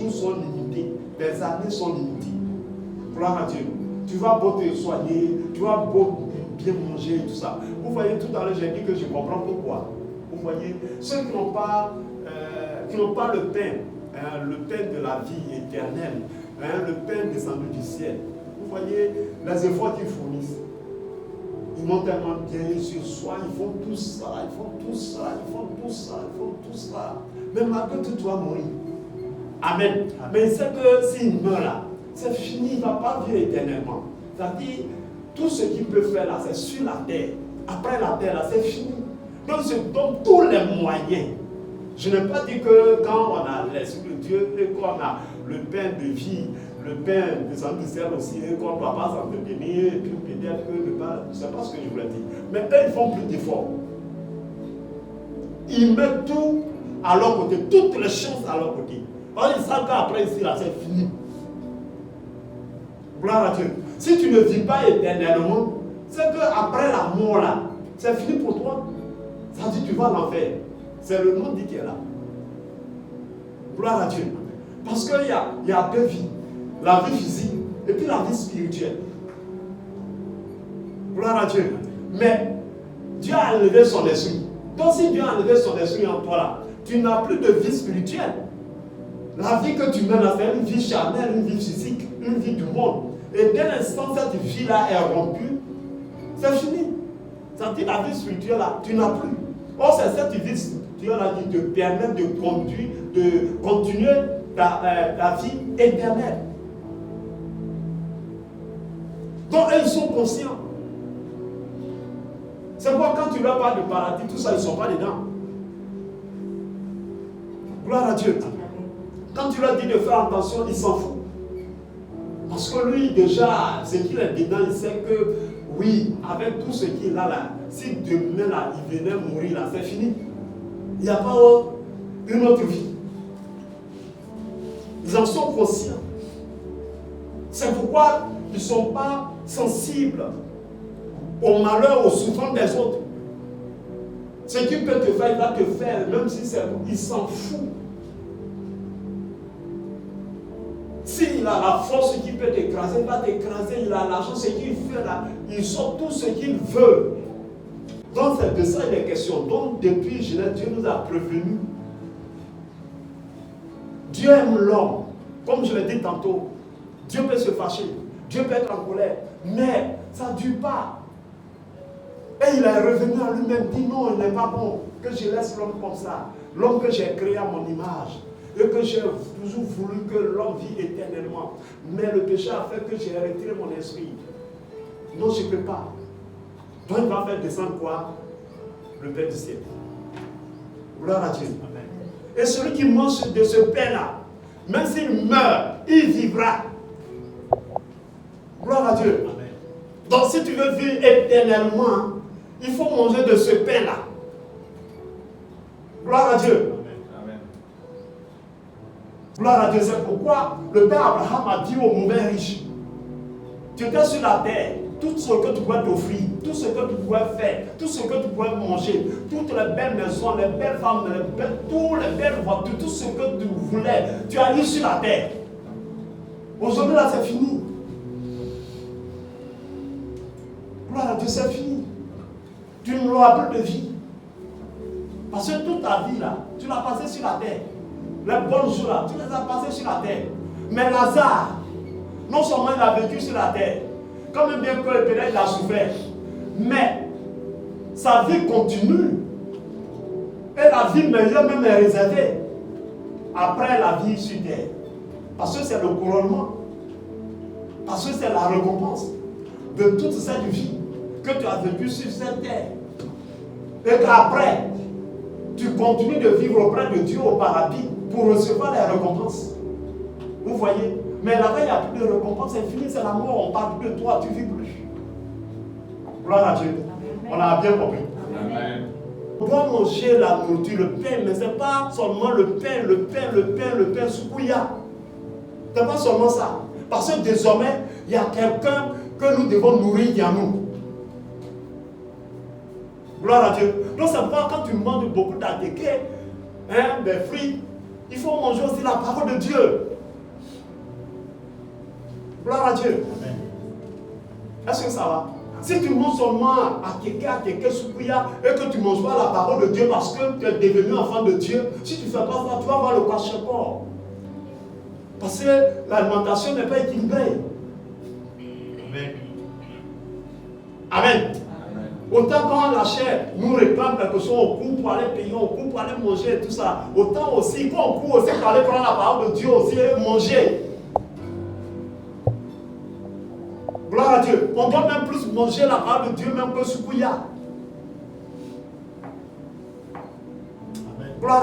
jours sont limités, tes années sont limitées. Gloire à Dieu. Tu vas beau te soigner, tu vas beau bien manger et tout ça. Vous voyez, tout à l'heure, j'ai dit que je comprends pourquoi. Vous voyez, ceux qui n'ont pas le pain de la vie éternelle, le pain descendu du ciel. Vous voyez, les efforts qu'ils fournissent. Ils m'ont tellement bien sur soi, ils font tout ça, ils font tout ça, ils font tout ça, ils font tout ça. Mais malgré tout, tu vas mourir. Amen. Mais il sait que s'il meurt là, c'est fini, il ne va pas vivre éternellement. C'est-à-dire, tout ce qu'il peut faire là, c'est sur la terre. Après la terre là, c'est fini. Donc, je donne tous les moyens. Je n'ai pas dit que quand on a l'Esprit de Dieu et qu'on a le pain de vie, le pain descendu du ciel aussi, et qu'on ne doit pas s'entretenir, et puis peut-être que ne pas, je ne sais pas ce que je voulais dire. Mais eux, ils font plus d'efforts. Ils mettent tout à leur côté, toutes les chances à leur côté. Alors, ils savent qu'après ici, là, c'est fini. Gloire à Dieu. Si tu ne vis pas éternellement, c'est qu'après la mort, là, c'est fini pour toi. Ça dit tu vas à l'enfer. C'est le nom dit qui est là. Gloire à Dieu. Parce qu'il y a deux vies. La vie physique et puis la vie spirituelle. Gloire à Dieu. Mais Dieu a enlevé son esprit. Donc si Dieu a enlevé son esprit en toi là, tu n'as plus de vie spirituelle. La vie que tu mènes là, c'est une vie charnelle, une vie physique, une vie du monde. Et dès l'instant cette vie-là est rompue, c'est fini. C'est-à-dire la vie spirituelle là, tu n'as plus. Or c'est cette vie spirituelle là qui te permet de continuer ta vie éternelle. Donc eux, ils sont conscients. C'est pourquoi quand tu leur parles de paradis, tout ça, ils ne sont pas dedans. Gloire à Dieu. Quand tu leur dis de faire attention, ils s'en foutent. Parce que lui, déjà, ce qu'il est dedans, il sait que, oui, avec tout ce qu'il a là, si demain là, il venait mourir là, c'est fini. Il n'y a pas une autre vie. Ils en sont conscients. C'est pourquoi ils ne sont pas sensibles au malheur, aux souffrances des autres. Ce qu'il peut te faire, il va te faire, même si c'est vous, il s'en fout. S'il a la force qui peut t'écraser, il va t'écraser, il a l'argent, ce qu'il fait là, il sort tout ce qu'il veut. Donc c'est de ça il est question. Donc depuis Genèse, Dieu nous a prévenus. Dieu aime l'homme. Comme je l'ai dit tantôt, Dieu peut se fâcher, Dieu peut être en colère, mais ça ne dure pas. Et il est revenu à lui-même, dit non, il n'est pas bon que je laisse l'homme comme ça. L'homme que j'ai créé à mon image. Et que j'ai toujours voulu que l'homme vit éternellement. Mais le péché a fait que j'ai retiré mon esprit. Non, je ne peux pas. Donc il va faire descendre quoi? Le Père du ciel. Gloire à Dieu. Amen. Et celui qui mange de ce pain-là, même s'il meurt, il vivra. Gloire à Dieu. Amen. Donc si tu veux vivre éternellement, il faut manger de ce pain-là. Gloire à Dieu. Gloire à Dieu, c'est pourquoi le Père Abraham a dit au mauvais riche, tu étais sur la terre, tout ce que tu pouvais t'offrir, tout ce que tu pouvais faire, tout ce que tu pouvais manger, toutes les belles maisons, les belles femmes, toutes les belles voitures, tout ce que tu voulais, tu as eu sur la terre. Aujourd'hui là c'est fini. Gloire à Dieu, c'est fini. Tu n'auras plus de vie. Parce que toute ta vie là, tu l'as passée sur la terre. Les bonnes jours là, tu les as passés sur la terre. Mais Lazare, non seulement il a vécu sur la terre, comme bien que peut-être il a souffert, mais sa vie continue. Et la vie meilleure même est réservée après la vie sur terre. Parce que c'est le couronnement. Parce que c'est la récompense de toute cette vie que tu as vécue sur cette terre. Et qu'après, tu continues de vivre auprès de Dieu au paradis pour recevoir les récompenses. Vous voyez? Mais là-bas, il n'y a plus de récompense, c'est fini, c'est la mort, on parle plus de toi, tu ne vis plus. Gloire à Dieu. Amen. On a bien compris. Amen. On doit manger la nourriture, le pain, mais ce n'est pas seulement le pain, soukouya. Ce n'est pas seulement ça. Parce que désormais, il y a quelqu'un que nous devons nourrir en nous. Gloire à Dieu. Donc c'est pourquoi quand tu manges beaucoup d'attiqués, des fruits, il faut manger aussi la parole de Dieu. à Dieu. Est-ce que ça va? Si tu manges seulement à quelqu'un soukouya et que tu ne manges pas la parole de Dieu parce que tu es devenu enfant de Dieu, si tu ne fais pas ça, tu vas avoir le cachet-corps. Parce que l'alimentation n'est pas équilibrée. Amen. Amen. Autant quand la chair nous réclame quelque chose, on court pour aller payer, on court pour aller manger et tout ça. Autant aussi, quand on court aussi pour aller prendre la parole de Dieu aussi et manger. Gloire à Dieu. On doit même plus manger la parole de Dieu même que Soukouya. Gloire à Dieu.